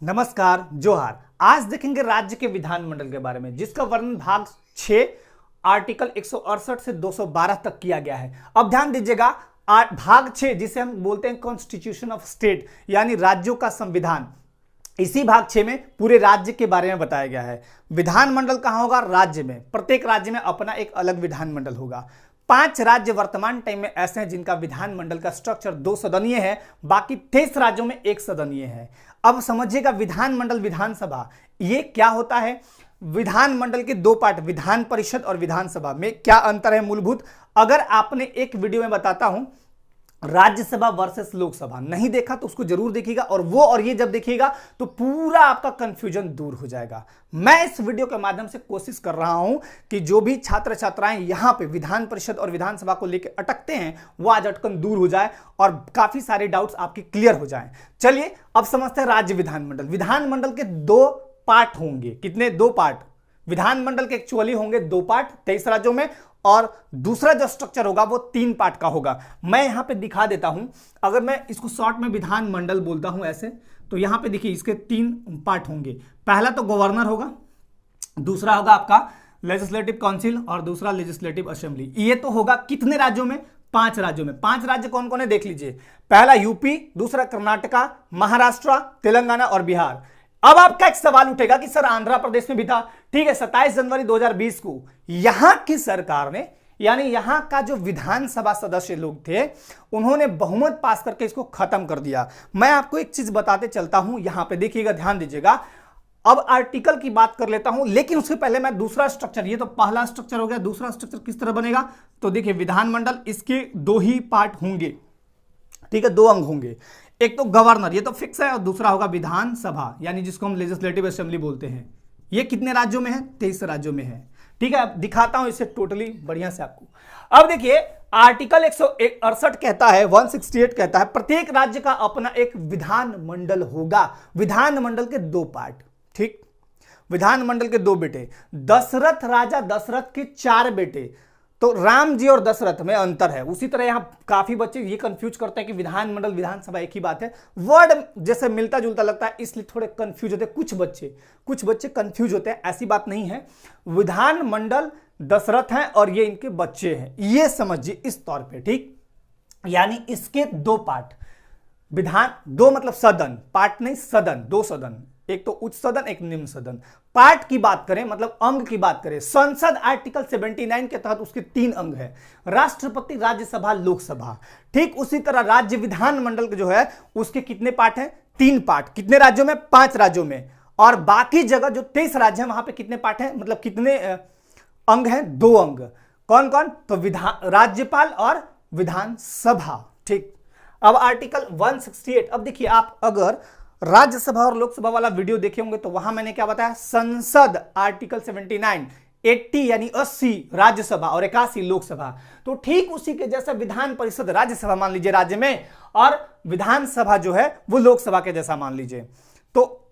नमस्कार, जोहार। आज देखेंगे राज्य के विधानमंडल के बारे में, जिसका वर्णन भाग 6 आर्टिकल 168 से 212 तक किया गया है। अब ध्यान दीजिएगा, भाग 6 जिसे हम बोलते हैं कॉन्स्टिट्यूशन ऑफ स्टेट, यानी राज्यों का संविधान। इसी भाग 6 में पूरे राज्य के बारे में बताया गया है। विधानमंडल कहां होगा? राज्य में। प्रत्येक राज्य में अपना एक अलग विधानमंडल होगा। 5 राज्य वर्तमान टाइम में ऐसे हैं जिनका विधानमंडल का स्ट्रक्चर 2 सदनीय है, बाकी 23 राज्यों में 1 सदनीय है। अब समझिएगा, विधानमंडल विधानसभा ये क्या होता है। विधानमंडल के 2 पार्ट, विधान परिषद और विधानसभा में क्या अंतर है मूलभूत। अगर आपने एक वीडियो में बताता हूं राज्यसभा वर्सेस लोकसभा नहीं देखा तो उसको जरूर देखिएगा, और ये जब देखिएगा तो पूरा आपका कंफ्यूजन दूर हो जाएगा। मैं इस वीडियो के माध्यम से कोशिश कर रहा हूं कि जो भी छात्र छात्राएं यहां पे विधान परिषद और विधानसभा को लेकर अटकते हैं वो आज अटकन दूर हो जाए और काफी सारे डाउट्स आपके क्लियर हो जाएं। चलिए अब समझते हैं राज्य विधानमंडल। विधानमंडल के 2 पार्ट होंगे। कितने? 2 पार्ट। विधानमंडल के एक्चुअली होंगे 2 पार्ट 23 राज्यों में, और दूसरा जो स्ट्रक्चर होगा वो 3 पार्ट का होगा। मैं यहां पे दिखा देता हूं। अगर मैं इसको शॉर्ट में विधानमंडल बोलता हूं ऐसे, तो यहां पे देखिए इसके 3 पार्ट होंगे। पहला तो गवर्नर होगा, दूसरा होगा आपका लेजिस्लेटिव काउंसिल और दूसरा लेजिस्लेटिव असेंबली। ये तो होगा कितने राज्यों में? 5 राज्यों में। 5 राज्य कौन कौन है देख लीजिए। पहला यूपी, दूसरा कर्नाटका, महाराष्ट्र, तेलंगाना और बिहार। अब आपका एक सवाल उठेगा कि सर आंध्र प्रदेश में भी था। ठीक है, 27 जनवरी 2020 को यहां की सरकार ने, यानी यहां का जो विधानसभा सदस्य लोग थे, उन्होंने बहुमत पास करके इसको खत्म कर दिया। मैं आपको एक चीज बताते चलता हूं, यहां पे देखिएगा, ध्यान दीजिएगा। अब आर्टिकल की बात कर लेता हूं, लेकिन उससे पहले मैं दूसरा स्ट्रक्चर, ये तो पहला स्ट्रक्चर हो गया, दूसरा स्ट्रक्चर किस तरह बनेगा तो देखिए, विधानमंडल इसके 2 ही पार्ट होंगे। ठीक है, 2 अंग होंगे। एक तो गवर्नर, ये तो फिक्स है, और दूसरा होगा विधानसभा, यानी जिसको हम लेजिस्लेटिव असेंबली बोलते हैं। ये कितने राज्यों में है? 23 राज्यों में है। ठीक है, अब दिखाता हूं इसे टोटली बढ़िया से आपको। अब देखिए, आर्टिकल 168 कहता है, 168 कहता है प्रत्येक राज्य का अपना एक विधानमंडल होगा। विधानमंडल के 2 पार्ट। ठीक, विधानमंडल के 2 बेटे। दशरथ राजा दशरथ के 4 बेटे, तो राम जी और दशरथ में अंतर है। उसी तरह यहां काफी बच्चे ये कंफ्यूज करते हैं कि विधानमंडल विधानसभा एक ही बात है, वर्ड जैसे मिलता जुलता लगता है, इसलिए थोड़े कंफ्यूज होते हैं कुछ बच्चे कंफ्यूज होते हैं। ऐसी बात नहीं है। विधानमंडल दशरथ हैं और ये इनके बच्चे हैं, ये समझिए इस तौर पे। ठीक, यानी इसके 2 पार्ट। विधान 2 मतलब सदन, पार्ट नहीं, सदन, 2 सदन, एक तो उच्च सदन, एक निम्न सदन। पार्ट की बात करें, मतलब अंग की बात करें, संसद आर्टिकल 79 के तहत उसके 3 अंग है, राष्ट्रपति, राज्यसभा, लोकसभा। ठीक उसी तरह राज्य विधानमंडल जो है उसके कितने पार्ट हैं? 3 पार्ट। कितने राज्यों में? 5 राज्यों में। और बाकी जगह जो 23 राज्य हैं वहां पे कितने पार्ट हैं, मतलब कितने अंग हैं? 2 अंग। कौन कौन? तो राज्यपाल और विधानसभा। ठीक, अब आर्टिकल 168। अब देखिए, आप अगर राज्यसभा और लोकसभा वाला वीडियो देखे होंगे तो वहां मैंने क्या बताया, संसद आर्टिकल 79, 80 यानी 80 राज्यसभा और 81 लोकसभा। तो ठीक उसी के जैसा विधान परिषद राज्यसभा मान लीजिए राज्य में, और विधानसभा जो है वो लोकसभा के जैसा मान लीजिए। तो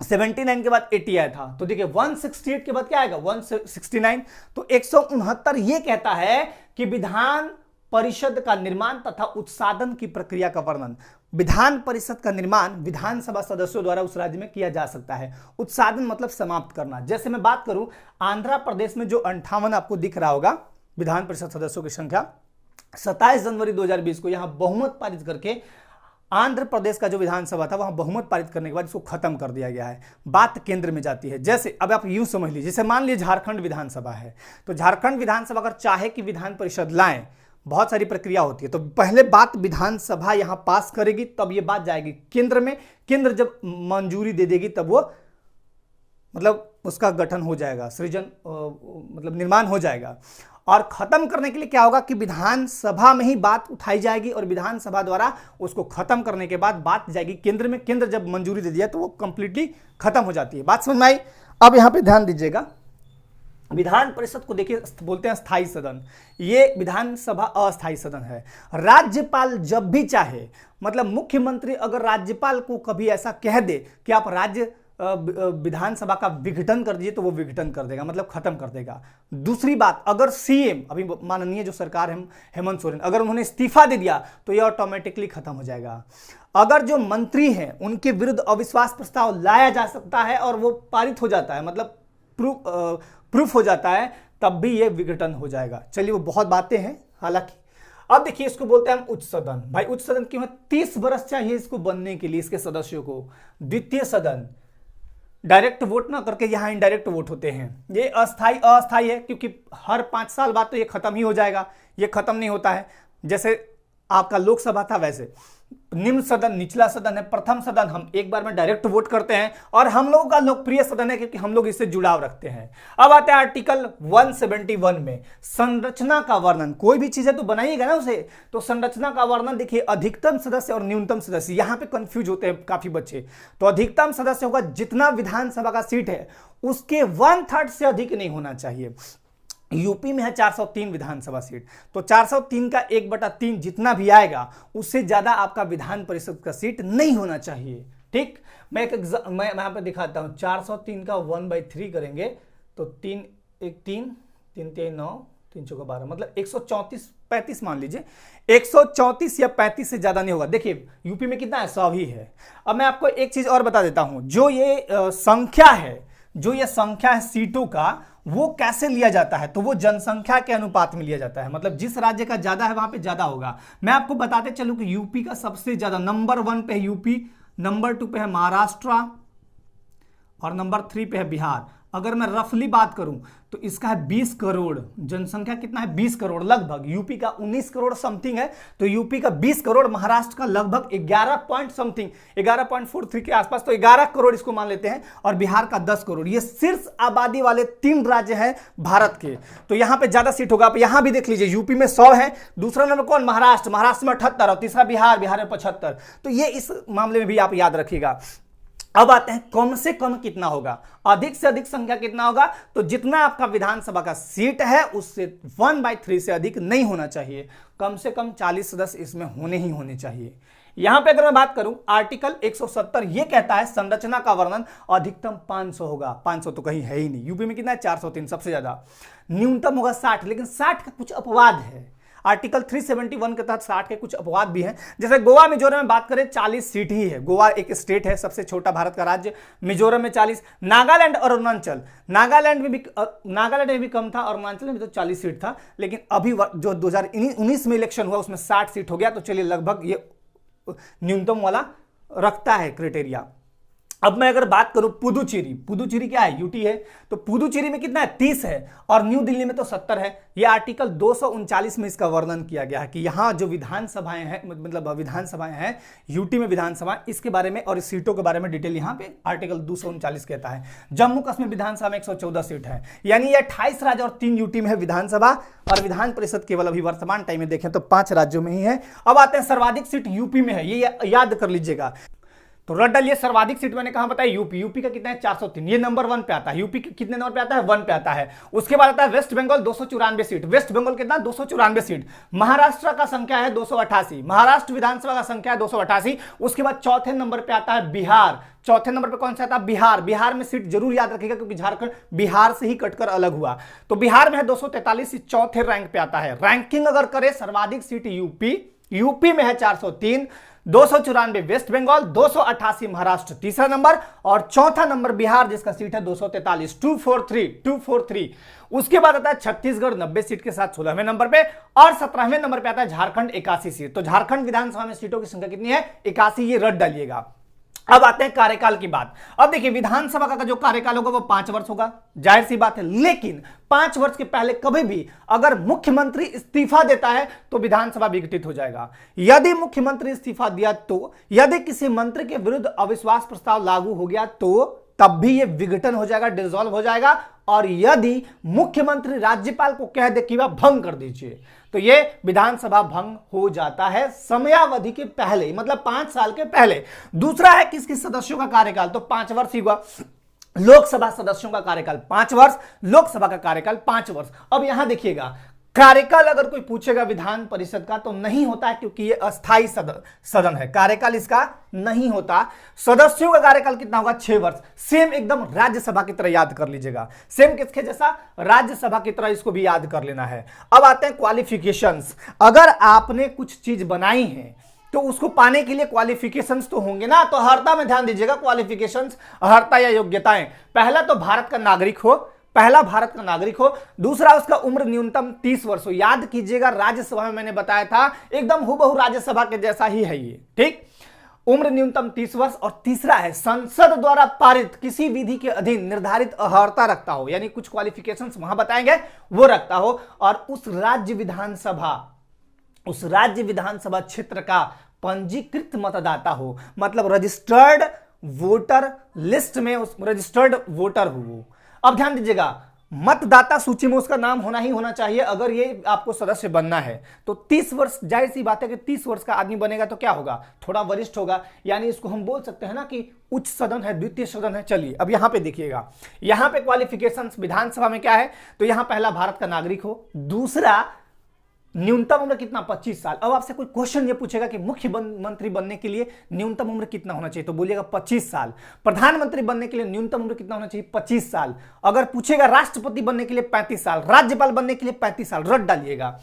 79 के बाद 80 आया था, तो देखिए 168 के बाद क्या आएगा? 169। तो 169 ये कहता है कि विधान परिषद का निर्माण तथा उत्सादन की प्रक्रिया का वर्णन। विधान परिषद का निर्माण विधानसभा सदस्यों द्वारा उस राज्य में किया जा सकता है। उत्सादन मतलब समाप्त करना। जैसे मैं बात करूं, आंध्र प्रदेश में जो 58 आपको दिख रहा होगा विधान परिषद सदस्यों की संख्या, 27 जनवरी 2020 को यहां बहुमत पारित करके आंध्र प्रदेश का जो विधानसभा था वहां बहुमत पारित करने के बाद इसको खत्म कर दिया गया है। बात केंद्र में जाती है। जैसे अब आप यूं समझ लीजिए, जैसे मान लीजिए झारखंड विधानसभा है, तो झारखंड विधानसभा अगर चाहे कि विधान परिषद लाएं, बहुत सारी प्रक्रिया होती है, तो पहले बात विधानसभा यहां पास करेगी, तब ये बात जाएगी केंद्र में। केंद्र जब मंजूरी दे देगी तब वो मतलब उसका गठन हो जाएगा, सृजन मतलब निर्माण हो जाएगा। और खत्म करने के लिए क्या होगा कि विधानसभा में ही बात उठाई जाएगी और विधानसभा द्वारा उसको खत्म करने के बाद बात जाएगी केंद्र में। केंद्र जब मंजूरी दे दिया तो वो कंप्लीटली खत्म हो जाती है। बात समझ में आई? अब यहां पे ध्यान दीजिएगा, विधान परिषद को देखिए बोलते हैं स्थायी सदन, ये विधानसभा अस्थायी सदन है। राज्यपाल जब भी चाहे, मतलब मुख्यमंत्री अगर राज्यपाल को कभी ऐसा कह दे कि आप राज्य विधानसभा का विघटन कर दीजिए तो वो विघटन कर देगा, मतलब खत्म कर देगा। दूसरी बात, अगर सीएम अभी माननीय जो सरकार है हेमंत सोरेन, अगर उन्होंने इस्तीफा दे दिया तो ये ऑटोमेटिकली खत्म हो जाएगा। अगर जो मंत्री हैं उनके विरुद्ध अविश्वास प्रस्ताव लाया जा सकता है और वो पारित हो जाता है, मतलब प्रूफ हो जाता है, तब भी ये विघटन हो जाएगा। चलिए वो बहुत बातें हैं। हालांकि अब देखिए, इसको बोलते हैं हम उच्च सदन। भाई उच्च सदन क्यों है? 30 वर्ष चाहिए इसको बनने के लिए, इसके सदस्यों को। द्वितीय सदन डायरेक्ट वोट ना करके यहाँ इनडायरेक्ट वोट होते हैं। ये अस्थाई है क्योंकि हर 5 साल बाद तो ये खत्म ही हो जाएगा, ये खत्म नहीं होता है। जैसे आपका लोकसभा था वैसे निम्न सदन निचला सदन है, प्रथम सदन हम एक बार में डायरेक्ट वोट करते हैं, और हम लोगों का लोकप्रिय सदन है क्योंकि हम लोग इससे जुड़ाव रखते हैं। अब आते हैं आर्टिकल 171 में, संरचना का वर्णन। कोई भी चीज है तो बनाइएगा ना उसे, तो संरचना का वर्णन देखिए, अधिकतम सदस्य और न्यूनतम सदस्य, यहां पे कंफ्यूज होते हैं काफी बच्चे। तो अधिकतम सदस्यों का जितना विधानसभा का सीट है उसके 1/3 से अधिक नहीं होना चाहिए। यूपी में है 403 विधानसभा सीट, तो 403 का 1/3 जितना भी आएगा उससे ज्यादा आपका विधान परिषद का सीट नहीं होना चाहिए। ठीक, मैं यहां पे दिखाता हूं। 403 का 1/3 करेंगे तो 3 1 3 3 3 9 3 4 12, मतलब 134 35 मान लीजिए। 134 या 35 से ज्यादा नहीं होगा। देखिए यूपी में कितना है, 100 ही है। अब मैं आपको एक चीज और बता देता हूं, जो ये संख्या है सीटों का, वो कैसे लिया जाता है? तो वो जनसंख्या के अनुपात में लिया जाता है, मतलब जिस राज्य का ज्यादा है वहां पे ज्यादा होगा। मैं आपको बताते चलूं कि यूपी का सबसे ज्यादा नंबर 1 पे है यूपी, नंबर 2 पे है महाराष्ट्र और नंबर 3 पे है बिहार। अगर मैं रफली बात करूं तो इसका है 20 करोड़ जनसंख्या। कितना है? 20 करोड़ लगभग। यूपी का 19 करोड़ समथिंग है, तो यूपी का 20 करोड़, महाराष्ट्र का लगभग 11 पॉइंट समथिंग 11.43 के आसपास, तो 11 करोड़ इसको मान लेते हैं, और बिहार का 10 करोड़। ये शीर्ष आबादी वाले 3 राज्य हैं भारत के, तो यहां पे ज्यादा सीट होगा। आप यहां भी देख लीजिए, यूपी में 100 है, दूसरा नंबर कौन? महाराष्ट्र में 78, और तीसरा बिहार में 75। तो ये इस मामले में भी आप याद रखिएगा। अब आते हैं कम से कम कितना होगा, अधिक से अधिक संख्या कितना होगा? तो जितना आपका विधानसभा का सीट है उससे 1/3 से अधिक नहीं होना चाहिए। कम से कम 40 सदस्य इसमें होने ही होने चाहिए। यहां पे अगर मैं बात करूं, आर्टिकल 170 ये कहता है संरचना का वर्णन अधिकतम 500 होगा। 500 तो कहीं है ही नहीं। यूपी में कितना है? 403 सबसे ज्यादा। न्यूनतम होगा 60, लेकिन 60 का कुछ अपवाद है। आर्टिकल 371 के तहत 60 के कुछ अपवाद भी हैं। जैसे गोवा मिजोरम में बात करें 40 सीट ही है। गोवा एक स्टेट है, सबसे छोटा भारत का राज्य। मिजोरम में 40, नागालैंड और अरुणाचल, नागालैंड में भी कम था, और अरुणाचल में तो 40 सीट था, लेकिन अभी जो 2019 में इलेक्शन हुआ उसमें 60 सीट हो गया। तो चलिए लगभग ये न्यूनतम वाला रखता है क्राइटेरिया। अब मैं अगर बात करूं पुदुचेरी क्या है? यूटी है, तो पुदुचेरी में कितना है? 30 है, और न्यू दिल्ली में तो 70 है। यह आर्टिकल 239 में इसका वर्णन किया गया है कि यहां जो विधानसभाएं हैं, मतलब विधानसभाएं हैं यूटी में, विधानसभा, इसके बारे में और सीटों के बारे में डिटेल यहां पे आर्टिकल 239 कहता है। जम्मू कश्मीर विधानसभा में 114 सीट है, यानी यह 28 राज्य और 3 यूटी में है विधानसभा, और विधान परिषद केवल अभी वर्तमान टाइम में देखें तो 5 राज्यों में ही है। अब आते हैं सर्वाधिक सीट यूपी में है, ये याद कर लीजिएगा। तो रट डालिए, सर्वाधिक सीट मैंने कहा बताया यूपी का कितना है? 403, ये नंबर 1 पे आता है। यूपी कितने नंबर पे आता है? 1 पे आता है। उसके बाद आता है west Bengal 294 seat. West Bengal कितना? 294 सीट। महाराष्ट्र का संख्या है 288, महाराष्ट्र विधानसभा का संख्या है 288। उसके बाद चौथे नंबर पे आता है बिहार। चौथे नंबर पे कौन सा आता है? बिहार। बिहार में सीट जरूर याद रखिएगा क्योंकि झारखंड बिहार से ही कटकर अलग हुआ। तो बिहार में है 243, चौथे रैंक पे आता है। रैंकिंग अगर करें, सर्वाधिक सीट यूपी में है 403, 294 वेस्ट बंगाल, 288 महाराष्ट्र तीसरा नंबर, और चौथा नंबर बिहार जिसका सीट है 243, 243। उसके बाद आता है छत्तीसगढ़ 90 सीट के साथ 16वें नंबर पे, और 17वें नंबर पे आता है झारखंड 81 सीट। तो झारखंड विधानसभा में सीटों की संख्या कितनी है? 81, ये रट डालिएगा। अब आते हैं कार्यकाल की बात। अब देखिए विधानसभा का जो कार्यकाल होगा वो 5 वर्ष होगा, जाहिर सी बात है, लेकिन 5 वर्ष के पहले कभी भी अगर मुख्यमंत्री इस्तीफा देता है तो विधानसभा विघटित हो जाएगा। यदि मुख्यमंत्री इस्तीफा दिया तो, यदि किसी मंत्री के विरुद्ध अविश्वास प्रस्ताव लागू हो गया तो तब भी यह विघटन हो जाएगा, डिसॉल्व हो जाएगा। और यदि मुख्यमंत्री राज्यपाल को कह दे कि वह भंग कर दीजिए तो यह विधानसभा भंग हो जाता है समयावधि के पहले, मतलब 5 साल के पहले। दूसरा है किसके सदस्यों का कार्यकाल, तो 5 वर्ष ही हुआ। लोकसभा सदस्यों का कार्यकाल 5 वर्ष, लोकसभा का कार्यकाल 5 वर्ष। अब यहां देखिएगा कार्यकाल अगर कोई पूछेगा विधान परिषद का तो नहीं होता है, क्योंकि ये अस्थायी सदन है, कार्यकाल इसका नहीं होता। सदस्यों का कार्यकाल कितना होगा? 6 वर्ष। सेम एकदम राज्यसभा की तरह याद कर लीजिएगा, सेम किसके जैसा? राज्यसभा की तरह इसको भी याद कर लेना है। अब आते हैं क्वालिफिकेशंस। अगर आपने कुछ चीज बनाई है तो उसको पाने के लिए क्वालिफिकेशंस तो होंगे ना, तो अर्हता में ध्यान दीजिएगा, क्वालिफिकेशंस, अर्हता या योग्यताएं। पहला तो भारत का नागरिक हो, पहला भारत का नागरिक हो, दूसरा उसका उम्र न्यूनतम 30 वर्ष हो। याद कीजिएगा, राज्यसभा में मैंने बताया था एकदम हुबहू राज्यसभा के जैसा ही है ये, ठीक। उम्र न्यूनतम 30 वर्ष। और तीसरा है संसद द्वारा पारित किसी विधि के अधीन निर्धारित अर्हता रखता हो, यानी कुछ क्वालिफिकेशंस वहां बताएंगे वो रखता हो, और उस राज्य विधानसभा क्षेत्र का पंजीकृत मतदाता हो, मतलब रजिस्टर्ड वोटर लिस्ट में उस रजिस्टर्ड वोटर हो। अब ध्यान दीजिएगा, मतदाता सूची में उसका नाम होना ही होना चाहिए अगर ये आपको सदस्य बनना है। तो 30 वर्ष, जाहिर सी बात है कि 30 वर्ष का आदमी बनेगा तो क्या होगा? थोड़ा वरिष्ठ होगा, यानी इसको हम बोल सकते हैं ना कि उच्च सदन है, द्वितीय सदन है। चलिए अब यहां पे देखिएगा, यहां पे क्वालिफिकेशंस विधानसभा में क्या है, तो यहां पहला भारत का नागरिक हो, दूसरा न्यूनतम उम्र कितना? 25 साल। अब आपसे कोई क्वेश्चन ये पूछेगा कि मुख्यमंत्री बनने के लिए न्यूनतम उम्र कितना होना चाहिए, तो बोलिएगा 25 साल। प्रधानमंत्री बनने के लिए न्यूनतम उम्र कितना होना चाहिए? 25 साल। अगर पूछेगा राष्ट्रपति बनने के लिए 35 साल, राज्यपाल बनने के लिए 35 साल, रट डालिएगा।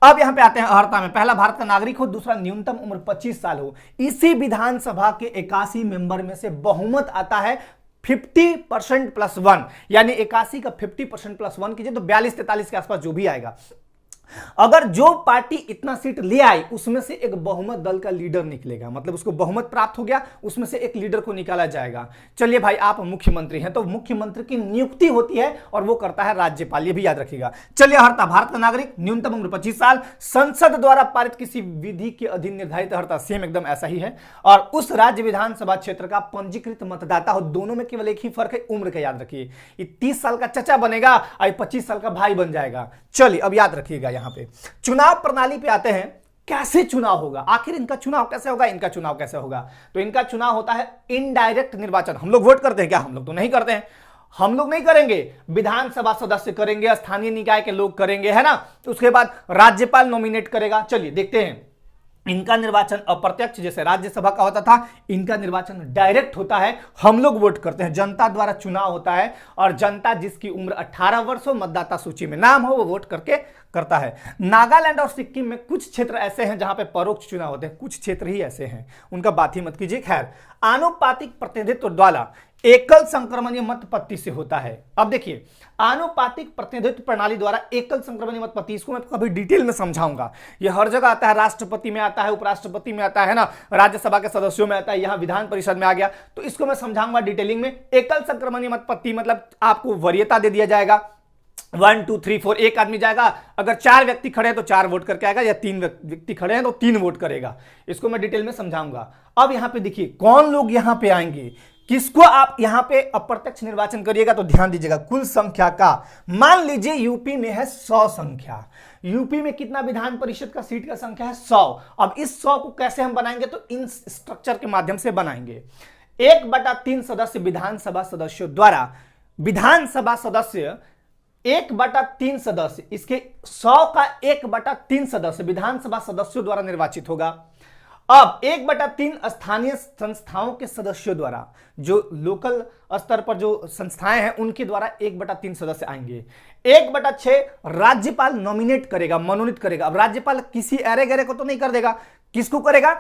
अब यहां पे आते हैं अर्हता में, पहला भारत का नागरिक हो, दूसरा न्यूनतम उम्र 25 साल हो। इसी विधानसभा के 81 मेंबर में से बहुमत आता है 50% प्लस 1, यानी 81 का 50% प्लस 1 कीजिए तो 42-43 के आसपास जो भी आएगा। अगर जो पार्टी इतना सीट ले आई उसमें से एक बहुमत दल का लीडर निकलेगा, मतलब उसको बहुमत प्राप्त हो गया, उसमें से एक लीडर को निकाला जाएगा। चलिए भाई, आप मुख्यमंत्री हैं तो मुख्यमंत्री की नियुक्ति होती है और वो करता है राज्यपाल, ये भी याद रखिएगा। चलिए अर्हता, भारत का नागरिक, न्यूनतम उम्र 25 साल, संसद द्वारा पारित किसी विधि के अधीन निर्धारित अर्हता, सेम एकदम ऐसा ही है, और उस राज्य विधानसभा क्षेत्र का पंजीकृत मतदाता हो। दोनों में केवल एक ही फर्क है, उम्र का याद रखिए। ये 30 साल का चचा बनेगा और 25 साल का भाई बन जाएगा। चलिए अब याद रखिएगा। यहां पे चुनाव प्रणाली पे आते हैं, कैसे चुनाव होगा, आखिर इनका चुनाव कैसे होगा, इनका चुनाव कैसे होगा? तो इनका चुनाव होता है इनडायरेक्ट निर्वाचन। हम लोग वोट करते हैं क्या? हम लोग तो नहीं करते हैं, हम लोग नहीं करेंगे, विधानसभा सदस्य करेंगे, स्थानीय निकाय के लोग करेंगे, है ना। उसके बाद राज्यपाल नॉमिनेट करेगा। चलिए देखते हैं, इनका निर्वाचन अप्रत्यक्ष जैसे राज्यसभा का होता था, इनका निर्वाचन डायरेक्ट होता है। हम लोग वोट करते हैं, जनता द्वारा चुनाव होता है, और जनता जिसकी उम्र 18 वर्ष हो, मतदाता सूची में नाम हो, वो वोट करके करता है। नागालैंड और सिक्किम में कुछ क्षेत्र ऐसे हैं जहां पे परोक्ष चुनाव होते हैं, कुछ क्षेत्र ही ऐसे हैं, उनका बात ही मत कीजिए। खैर, आनुपातिक प्रतिनिधित्व द्वारा एकल संक्रमणीय मत पत्ती से होता है। अब देखिए, आनुपातिक प्रतिनिधित्व प्रणाली द्वारा एकल संक्रमणीय मत पत्ती, इसको मैं कभी डिटेल में समझाऊंगा। ये हर जगह आता है, राष्ट्रपति में आता है, उपराष्ट्रपति में आता है ना, राज्यसभा के सदस्यों में आता है, यहां विधान परिषद में आ गया, तो इसको मैं समझाऊंगा डिटेलिंग में। एकल संक्रमणीय मत पत्ती मतलब आपको वरीयता दे दिया जाएगा, 1 2 3 4, एक आदमी जाएगा, अगर 4 व्यक्ति खड़े हैं तो 4 वोट करके आएगा, या 3 व्यक्ति खड़े हैं तो 3 वोट करेगा। इसको मैं डिटेल में समझाऊंगा। अब यहां पे देखिए कौन लोग यहां पे आएंगे, किसको आप यहां पे अप्रत्यक्ष निर्वाचन करिएगा, तो ध्यान दीजिएगा कुल संख्या का। मान लीजिए यूपी में है 100 संख्या, यूपी में कितना विधान परिषद का सीट का संख्या है? 100। अब इस 100 को कैसे हम बनाएंगे, तो इन स्ट्रक्चर के माध्यम से बनाएंगे। 1/3 सदस्य विधानसभा सदस्यों द्वारा, विधानसभा सदस्य 1/3 सदस्य, इसके 100 का 1/3 सदस्य विधानसभा सदस्यों द्वारा निर्वाचित होगा। अब 1/3 स्थानीय संस्थाओं के सदस्यों द्वारा, जो लोकल स्तर पर जो संस्थाएं हैं उनके द्वारा 1/3 सदस्य आएंगे। 1/6 राज्यपाल नॉमिनेट करेगा, मनोनीत करेगा। अब राज्यपाल किसी अरे गरे को तो नहीं कर देगा, किसको करेगा?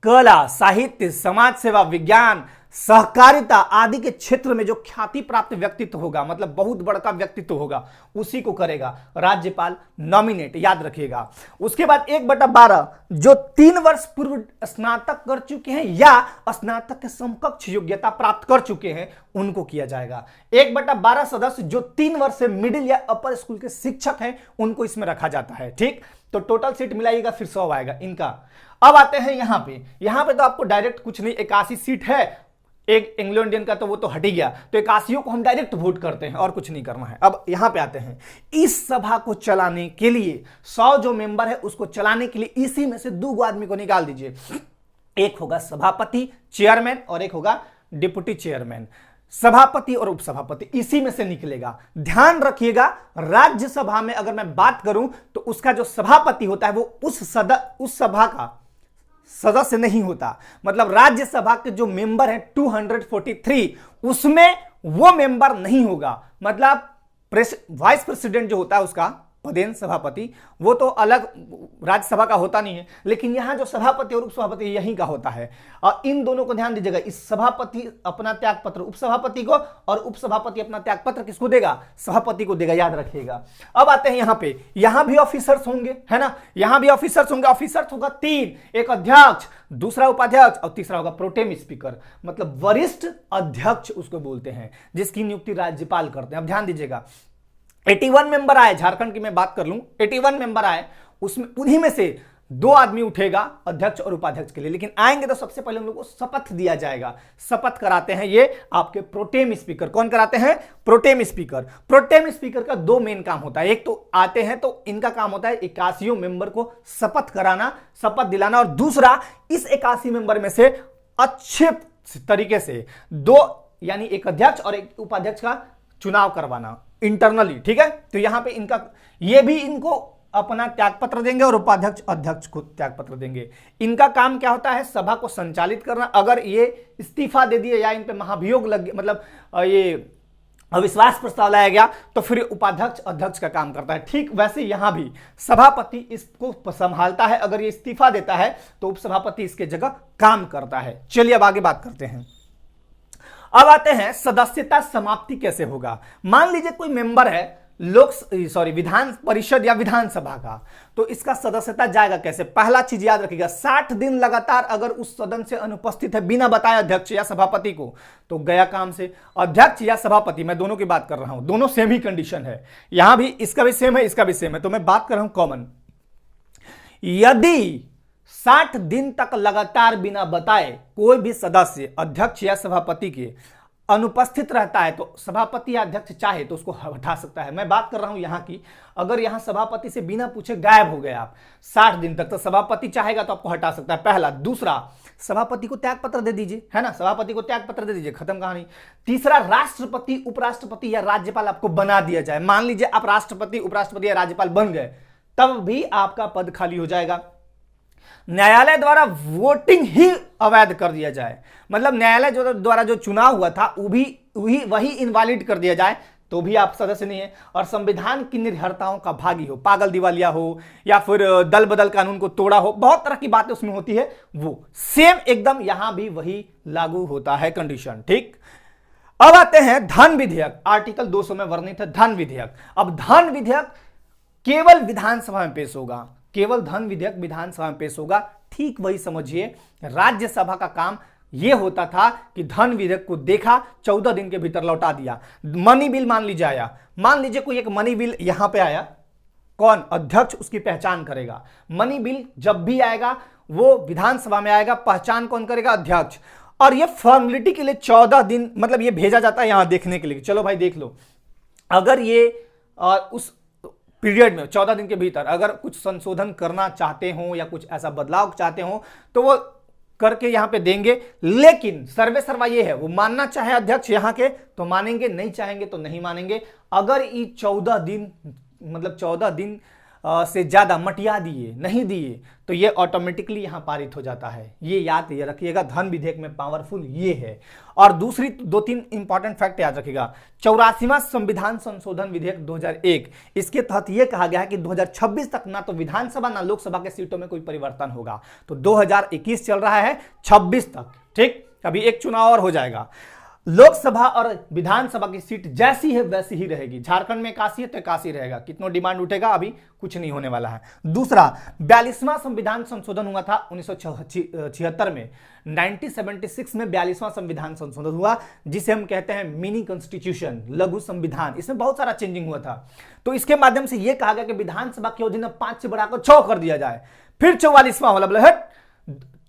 कला, साहित्य, समाज सेवा, विज्ञान, सहकारिता आदि के क्षेत्र में जो ख्याति प्राप्त व्यक्तित्व होगा, मतलब बहुत बड़ा व्यक्तित्व होगा, उसी को करेगा राज्यपाल नॉमिनेट, याद रखिएगा। उसके बाद 1/12 जो 3 वर्ष पूर्व स्नातक कर चुके हैं या स्नातक के समकक्ष योग्यता प्राप्त कर चुके हैं, उनको किया जाएगा। 1/12 सदस्य जो 3 वर्ष से मिडिल या अपर स्कूल के शिक्षक हैं, उनको इसमें रखा जाता है। ठीक, तो टोटल सीट मिलाइएगा फिर 100 आएगा इनका। अब आते हैं यहां पे तो आपको डायरेक्ट कुछ नहीं, 81 सीट है, एक एंग्लो इंडियन का तो वो तो हट ही गया, तो 81 को हम डायरेक्ट वोट करते हैं और कुछ नहीं करना है। अब यहां पे आते हैं, इस सभा को चलाने के लिए 100 जो मेंबर है उसको चलाने के लिए इसी में से 2 आदमी को निकाल दीजिए। एक होगा सभापति चेयरमैन और एक होगा डिप्टी चेयरमैन। सभापति और उपसभापति इसी में से निकलेगा। ध्यान रखिएगा, राज्यसभा में अगर मैं बात करूं तो उसका जो सभापति होता है वो उस सभा का सदस्य नहीं होता। मतलब राज्यसभा के जो मेंबर हैं 243 उसमें वो मेंबर नहीं होगा। मतलब वाइस प्रेसिडेंट जो होता है उसका पदेन सभापति वो तो अलग राज्यसभा का होता नहीं है, लेकिन यहां जो सभापति और उपसभापति यहीं का होता है। और इन दोनों को ध्यान दीजिएगा, इस सभापति अपना त्यागपत्र उपसभापति को और उपसभापति अपना त्यागपत्र किसको देगा? सभापति को देगा, याद रखिएगा। अब आते हैं यहां पे, यहां भी ऑफिसर्स होंगे, है ना, यहां भी ऑफिसर्स होंगे। ऑफिसर्स होगा 3, एक अध्यक्ष, दूसरा उपाध्यक्ष और तीसरा होगा प्रोटेम स्पीकर, मतलब वरिष्ठ अध्यक्ष उसको बोलते हैं, जिसकी नियुक्ति राज्यपाल करते हैं। अब ध्यान दीजिएगा, 81 मेंबर आए, झारखंड की मैं बात कर लूं, 81 मेंबर आए, उसमें उन्हीं में से 2 आदमी उठेगा अध्यक्ष और उपाध्यक्ष के लिए, लेकिन आएंगे तो सबसे पहले उन लोगों को शपथ दिया जाएगा। शपथ कराते हैं ये आपके प्रोटेम स्पीकर। कौन कराते हैं? Pro tem speaker. प्रोटेम स्पीकर का 2 मेन काम होता है। एक तो आते हैं तो इनका काम होता है 81 मेंबर को शपथ कराना, शपथ दिलाना, और दूसरा इस 81 मेंबर में से अच्छे तरीके से 2 यानी एक अध्यक्ष और एक उपाध्यक्ष का चुनाव करवाना इंटरनली, ठीक है। तो यहां पे इनका ये भी इनको अपना त्यागपत्र देंगे और उपाध्यक्ष अध्यक्ष को त्यागपत्र देंगे। इनका काम क्या होता है? सभा को संचालित करना। अगर ये इस्तीफा दे दिए या इन पे महाभियोग लग गया, मतलब ये अविश्वास प्रस्ताव लाया गया, तो फिर उपाध्यक्ष अध्यक्ष का काम करता है। ठीक वैसे यहां भी सभापति इसको संभालता है, अगर ये इस्तीफा देता है तो उपसभापति इसके जगह काम करता है। चलिए अब आगे बात करते हैं। अब आते हैं सदस्यता समाप्ति कैसे होगा। मान लीजिए कोई मेंबर है विधान परिषद या विधानसभा का, तो इसका सदस्यता जाएगा कैसे? पहला चीज याद रखिएगा, 60 दिन लगातार अगर उस सदन से अनुपस्थित है बिना बताए अध्यक्ष या सभापति को, तो गया काम से। अध्यक्ष या सभापति, मैं दोनों की बात कर रहा हूं, दोनों सेम ही कंडीशन है, यहां भी इसका भी सेम है, इसका भी सेम है, तो मैं बात कर रहा हूं कॉमन। यदि 60 दिन तक लगातार बिना बताए कोई भी सदस्य अध्यक्ष या सभापति के अनुपस्थित रहता है, तो सभापति या अध्यक्ष चाहे तो उसको हटा सकता है। मैं बात कर रहा हूं यहां की, अगर यहां सभापति से बिना पूछे गायब हो गए आप 60 दिन तक, तो सभापति चाहेगा तो आपको हटा सकता है, पहला। दूसरा, सभापति को त्यागपत्र दे दीजिए, है ना, सभापति को त्यागपत्र दे दीजिए, खत्म कहानी। तीसरा, राष्ट्रपति, उपराष्ट्रपति या राज्यपाल आपको बना दिया जाए। मान लीजिए आप राष्ट्रपति, उपराष्ट्रपति या राज्यपाल बन गए, तब भी आपका पद खाली हो जाएगा। न्यायालय द्वारा वोटिंग ही अवैध कर दिया जाए, मतलब न्यायालय द्वारा जो चुनाव हुआ था वही इनवैलिड कर दिया जाए, तो भी आप सदस्य नहीं है। और संविधान की निर्भरताओं का भागी हो, पागल दिवालिया हो, या फिर दल बदल कानून को तोड़ा हो, बहुत तरह की बातें उसमें होती है, वो सेम एकदम यहां भी वही लागू होता है कंडीशन, ठीक। अब आते हैं धन विधेयक। आर्टिकल 200 में वर्णित है धन विधेयक। अब धन विधेयक केवल विधानसभा में पेश होगा, केवल धन विधेयक विधानसभा में पेश होगा। ठीक वही समझिए, राज्यसभा का काम यह होता था कि धन विधेयक को देखा, 14 दिन के भीतर लौटा दिया। मनी बिल मान लीजिए आया, मान लीजिए कोई एक मनी बिल यहां पे आया, कौन? अध्यक्ष उसकी पहचान करेगा। मनी बिल जब भी आएगा वो विधानसभा में आएगा, पहचान कौन करेगा? अध्यक्ष। और ये फॉर्मेलिटी के लिए 14 दिन, मतलब ये भेजा जाता है यहां देखने के लिए, चलो भाई देख लो। अगर ये उस पीरियड में 14 दिन के भीतर अगर कुछ संशोधन करना चाहते हो या कुछ ऐसा बदलाव चाहते हो तो वो करके यहां पे देंगे। लेकिन सर्वे सर्वा ये है, वो मानना चाहे अध्यक्ष यहां के तो मानेंगे, नहीं चाहेंगे तो नहीं मानेंगे। अगर ये 14 दिन, मतलब 14 दिन से ज्यादा मटिया दिए, नहीं दिए, तो ये ऑटोमेटिकली यहां पारित हो जाता है। ये याद ये रखिएगा, धन विधेयक में पावरफुल ये है। और दूसरी 2-3 इंपॉर्टेंट फैक्ट याद रखिएगा। 84वां संविधान संशोधन विधेयक 2001, इसके तहत यह कहा गया है कि 2026 तक ना तो विधानसभा ना लोकसभा के सीटों में कोई परिवर्तन होगा। तो 2021 चल रहा है, 26 तक, ठीक। अभी एक चुनाव और हो जाएगा। लोकसभा और विधानसभा की सीट जैसी है वैसी ही रहेगी। झारखंड में 81 है तो 81 रहेगा, कितना डिमांड उठेगा अभी कुछ नहीं होने वाला है। दूसरा, 42वां संविधान संशोधन हुआ था 1976 में। 1976 में 42वां संविधान संशोधन हुआ, जिसे हम कहते हैं मिनी कॉन्स्टिट्यूशन, लघु संविधान। इसमें बहुत सारा चेंजिंग हुआ था। तो इसके माध्यम से यह कहा गया कि विधानसभा की अवधि 5 से बढ़ाकर 6 कर दिया जाए। फिर 44वां वाला बोला हट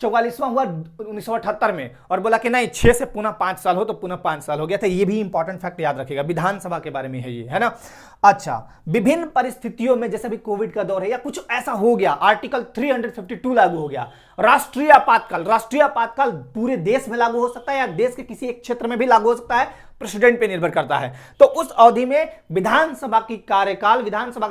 44वां हुआ 1978 में, और बोला कि नहीं 6 से पुनः 5 साल हो, तो पुनः 5 साल हो गया था। ये भी इंपॉर्टेंट फैक्ट याद रखिएगा, विधानसभा के बारे में है ये, है ना। अच्छा, विभिन्न परिस्थितियों में, जैसे भी कोविड का दौर है या कुछ ऐसा हो गया, आर्टिकल 352 लागू हो गया। राष्ट्रीय आपातकाल पूरे देश में लागू हो सकता है या देश के किसी एक क्षेत्र में भी लागू हो सकता है, प्रेसिडेंट पे निर्भर करता है। तो उस अवधि में विधानसभा का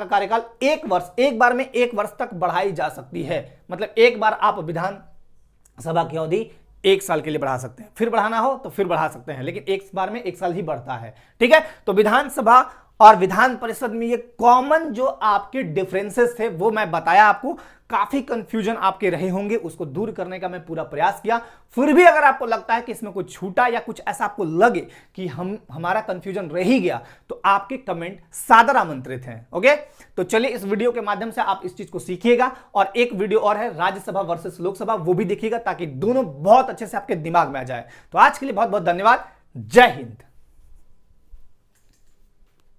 कार्यकाल एक बार में 1 वर्ष तक बढ़ाई जा सकती है। मतलब एक बार आप विधानसभा की अवधि 1 साल के लिए बढ़ा सकते हैं, फिर बढ़ाना हो तो फिर बढ़ा सकते हैं, लेकिन एक बार में 1 साल ही बढ़ता है। ठीक है, तो विधानसभा और विधान परिषद में ये कॉमन जो आपके डिफरेंसेस थे वो मैं बताया आपको। काफी कंफ्यूजन आपके रहे होंगे, उसको दूर करने का मैं पूरा प्रयास किया। फिर भी अगर आपको लगता है कि इसमें कुछ छूटा या कुछ ऐसा आपको लगे कि हमारा कंफ्यूजन रह ही गया, तो आपके कमेंट सादर आमंत्रित हैं। ओके, तो चलिए इस वीडियो के माध्यम से आप इस चीज को सीखिएगा। और एक वीडियो और है राज्यसभा वर्सेस लोकसभा, वो भी देखिएगा ताकि दोनों बहुत अच्छे से आपके दिमाग में आ जाए। तो आज के लिए बहुत बहुत धन्यवाद। जय हिंद।